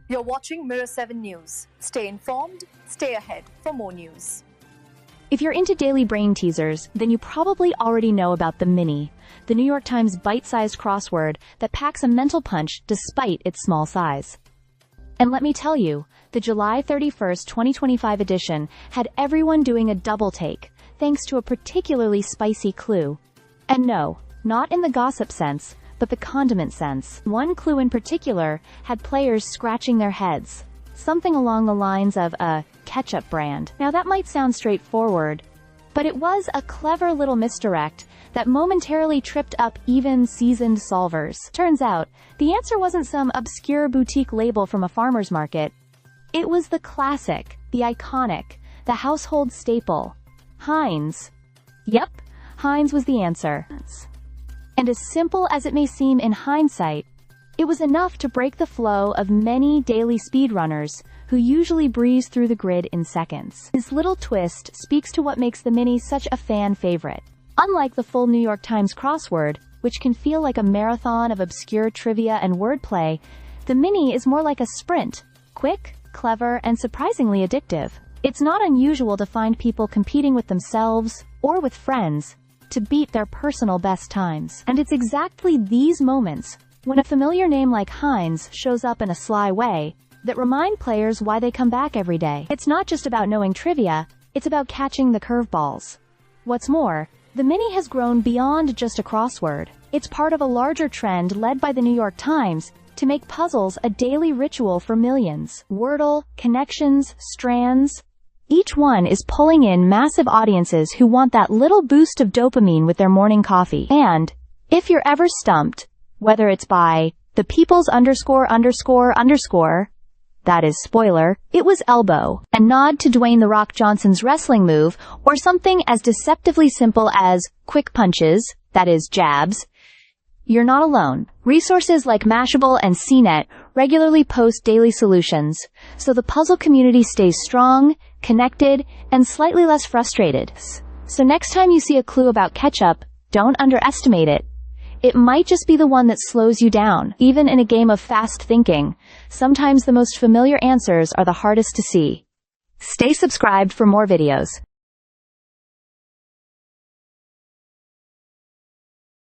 You're watching Mirror 7 News. Stay informed, stay ahead for more news. If you're into daily brain teasers, then you probably already know about the Mini, the New York Times bite-sized crossword that packs a mental punch despite its small size. And let me tell you, the July 31st, 2025 edition had everyone doing a double take, thanks to a particularly spicy clue. And no, not in the gossip sense, but the condiment sense. One clue in particular had players scratching their heads. Something along the lines of a Ketchup brand. Now that might sound straightforward, but it was a clever little misdirect that momentarily tripped up even seasoned solvers. Turns out, the answer wasn't some obscure boutique label from a farmer's market. It was the classic, the iconic, the household staple, Heinz. Yep, Heinz was the answer. And as simple as it may seem in hindsight, it was enough to break the flow of many daily speedrunners who usually breeze through the grid in seconds. This little twist speaks to what makes the Mini such a fan favorite. Unlike the full New York Times crossword, which can feel like a marathon of obscure trivia and wordplay, the Mini is more like a sprint, quick, clever, and surprisingly addictive. It's not unusual to find people competing with themselves, or with friends, to beat their personal best times. And it's exactly these moments, when a familiar name like Heinz shows up in a sly way, that remind players why they come back every day. It's not just about knowing trivia, it's about catching the curveballs. What's more, the Mini has grown beyond just a crossword. It's part of a larger trend led by the New York Times to make puzzles a daily ritual for millions. Wordle, connections, strands. Each one is pulling in massive audiences who want that little boost of dopamine with their morning coffee. And if you're ever stumped, whether it's by the people's ____, that is spoiler, it was elbow, a nod to Dwayne "The Rock" Johnson's wrestling move, or something as deceptively simple as quick punches, that is jabs, you're not alone. Resources like Mashable and CNET regularly post daily solutions, so the puzzle community stays strong, connected, and slightly less frustrated. So next time you see a clue about ketchup, don't underestimate it. It might just be the one that slows you down. Even in a game of fast thinking, sometimes the most familiar answers are the hardest to see. Stay subscribed for more videos.